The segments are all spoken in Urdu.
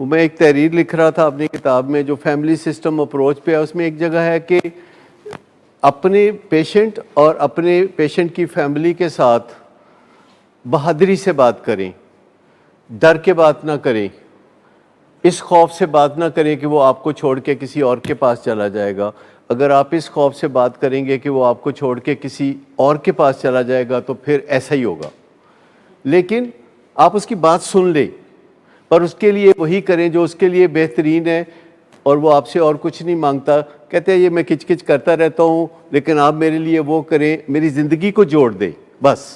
میں ایک تحریر لکھ رہا تھا اپنی کتاب میں جو فیملی سسٹم اپروچ پہ ہے، اس میں ایک جگہ ہے کہ اپنے پیشنٹ اور اپنے پیشنٹ کی فیملی کے ساتھ بہادری سے بات کریں، ڈر کے بات نہ کریں، اس خوف سے بات نہ کریں کہ وہ آپ کو چھوڑ کے کسی اور کے پاس چلا جائے گا۔ اگر آپ اس خوف سے بات کریں گے کہ وہ آپ کو چھوڑ کے کسی اور کے پاس چلا جائے گا تو پھر ایسا ہی ہوگا۔ لیکن آپ اس کی بات سن لیں، پر اس کے لیے وہی کریں جو اس کے لیے بہترین ہے، اور وہ آپ سے اور کچھ نہیں مانگتا۔ کہتے ہیں یہ میں کچ کچ کرتا رہتا ہوں لیکن آپ میرے لیے وہ کریں، میری زندگی کو جوڑ دیں، بس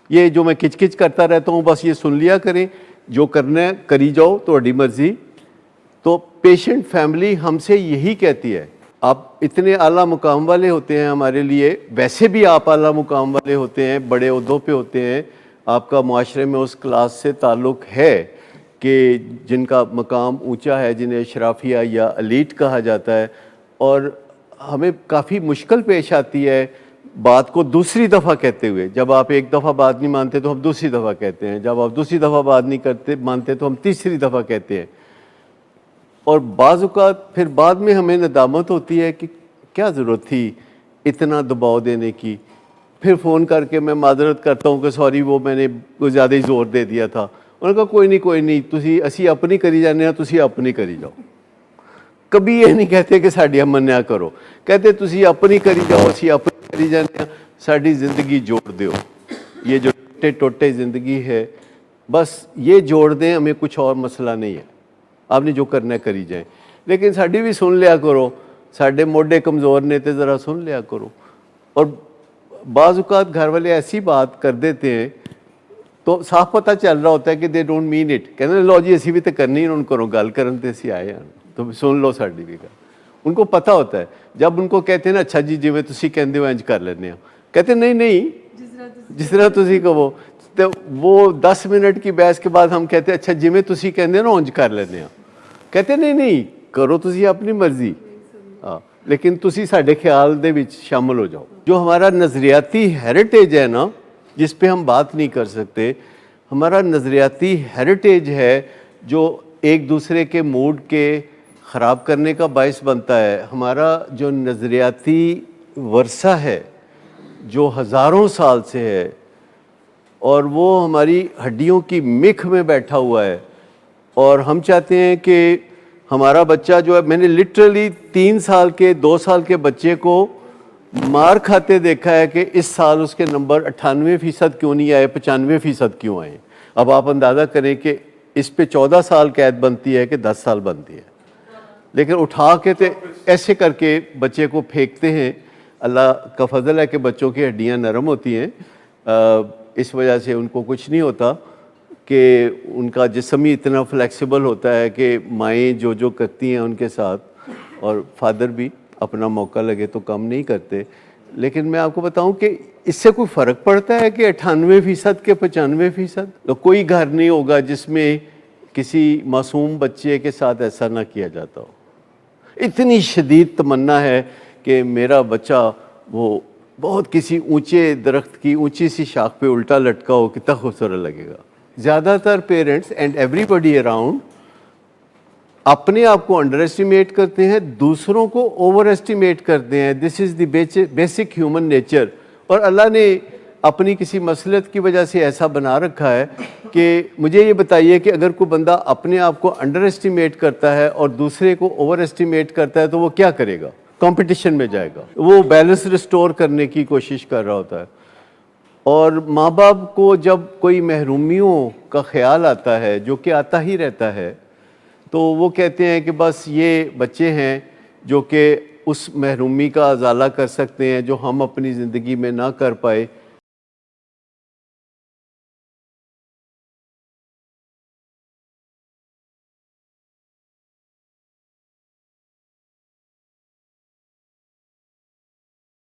یہ جو میں کچ کچ کرتا رہتا ہوں بس یہ سن لیا کریں، جو کرنا ہے کری جاؤ، تہاڈی مرضی۔ تو پیشنٹ فیملی ہم سے یہی کہتی ہے، آپ اتنے اعلیٰ مقام والے ہوتے ہیں ہمارے لیے، ویسے بھی آپ اعلیٰ مقام والے ہوتے ہیں، بڑے عہدوں پہ ہوتے ہیں، آپ کا معاشرے میں اس کلاس سے تعلق ہے کہ جن کا مقام اونچا ہے، جنہیں اشرافیہ یا ایلیٹ کہا جاتا ہے، اور ہمیں کافی مشکل پیش آتی ہے بات کو دوسری دفعہ کہتے ہوئے۔ جب آپ ایک دفعہ بات نہیں مانتے تو ہم دوسری دفعہ کہتے ہیں، جب آپ دوسری دفعہ بات نہیں مانتے تو ہم تیسری دفعہ کہتے ہیں، اور بعض اوقات پھر بعد میں ہمیں ندامت ہوتی ہے کہ کیا ضرورت تھی اتنا دباؤ دینے کی۔ پھر فون کر کے میں معذرت کرتا ہوں کہ سوری وہ میں نے کوئی زیادہ ہی زور دے دیا تھا۔ انہوں نے کہا کوئی نہیں، اسی اپنی کری جانے ہیں، تسی اپنی کری جاؤ۔ کبھی یہ نہیں کہتے کہ ساڈی منیا کرو، کہتے تسی اپنی کری جاؤ، اسی اپنی کری جانے ہیں، ساڈی زندگی جوڑ دیو۔ یہ جو ٹوٹے زندگی ہے بس یہ جوڑ دیں، ہمیں کچھ اور مسئلہ نہیں ہے، آپ نے جو کرنا ہے کری جائیں، لیکن ساڈی بھی سن لیا کرو، ساڈے موڈے کمزور نے تے ذرا سن لیا کرو۔ اور بعض اوقات گھر والے ایسی بات کر دیتے ہیں تو صاف پتہ چل رہا ہوتا ہے کہ دے ڈونٹ مین اٹ، کہتے لو جی اسی بھی تو کرنی، انہوں کرو گل کرن تے اسی آئے ہیں تو سن لو ساڈی بھی گل۔ ان کو پتہ ہوتا ہے، جب ان کو کہتے ہیں نا اچھا جی جویں تسی کہندے ہو انج کر لینے ہو، کہتے نہیں جس طرح تسی کہو، تو وہ 10 منٹ کی بحث کے بعد ہم کہتے ہیں اچھا جویں تسی کہندے ہو انج کر لینے ہو، کہتے نہیں کرو تسی اپنی مرضی، لیکن تسی ساڈے خیال دے وچ شامل ہو جاؤ۔ جو ہمارا نظریاتی ہیریٹیج ہے نا، جس پہ ہم بات نہیں کر سکتے، ہمارا نظریاتی ہیریٹیج ہے جو ایک دوسرے کے موڈ کے خراب کرنے کا باعث بنتا ہے۔ ہمارا جو نظریاتی ورثہ ہے جو ہزاروں سال سے ہے، اور وہ ہماری ہڈیوں کی مکھ میں بیٹھا ہوا ہے، اور ہم چاہتے ہیں کہ ہمارا بچہ جو ہے، میں نے لٹرلی 3 سال کے 2 سال کے بچے کو مار کھاتے دیکھا ہے کہ اس سال اس کے نمبر 98% کیوں نہیں آئے، 95% کیوں آئے۔ اب آپ اندازہ کریں کہ اس پہ 14 سال قید بنتی ہے کہ 10 سال بنتی ہے، لیکن اٹھا کے تے ایسے کر کے بچے کو پھینکتے ہیں۔ اللہ کا فضل ہے کہ بچوں کی ہڈیاں نرم ہوتی ہیں، اس وجہ سے ان کو کچھ نہیں ہوتا، کہ ان کا جسم ہی اتنا فلیکسیبل ہوتا ہے کہ مائیں جو کرتی ہیں ان کے ساتھ، اور فادر بھی اپنا موقع لگے تو کم نہیں کرتے۔ لیکن میں آپ کو بتاؤں کہ اس سے کوئی فرق پڑتا ہے کہ 98% کے 95%؟ تو کوئی گھر نہیں ہوگا جس میں کسی معصوم بچے کے ساتھ ایسا نہ کیا جاتا ہو۔ اتنی شدید تمنا ہے کہ میرا بچہ وہ بہت کسی اونچے درخت کی اونچی سی شاخ پہ الٹا لٹکا ہو، کتنا خوبصورت لگے گا۔ زیادہ تر parents and everybody around اپنے آپ کو انڈر ایسٹیمیٹ کرتے ہیں، دوسروں کو اوور ایسٹیمیٹ کرتے ہیں۔ دس از دی بیسک ہیومن نیچر، اور اللہ نے اپنی کسی مصلحت کی وجہ سے ایسا بنا رکھا ہے کہ مجھے یہ بتائیے کہ اگر کوئی بندہ اپنے آپ کو انڈر ایسٹیمیٹ کرتا ہے اور دوسرے کو اوور ایسٹیمیٹ کرتا ہے تو وہ کیا کرے گا؟ کمپٹیشن میں جائے گا، وہ بیلنس ریسٹور کرنے کی کوشش کر رہا ہوتا ہے۔ اور ماں باپ کو جب کوئی محرومیوں کا خیال آتا ہے، جو کہ آتا ہی رہتا ہے، تو وہ کہتے ہیں کہ بس یہ بچے ہیں جو کہ اس محرومی کا ازالہ کر سکتے ہیں جو ہم اپنی زندگی میں نہ کر پائے۔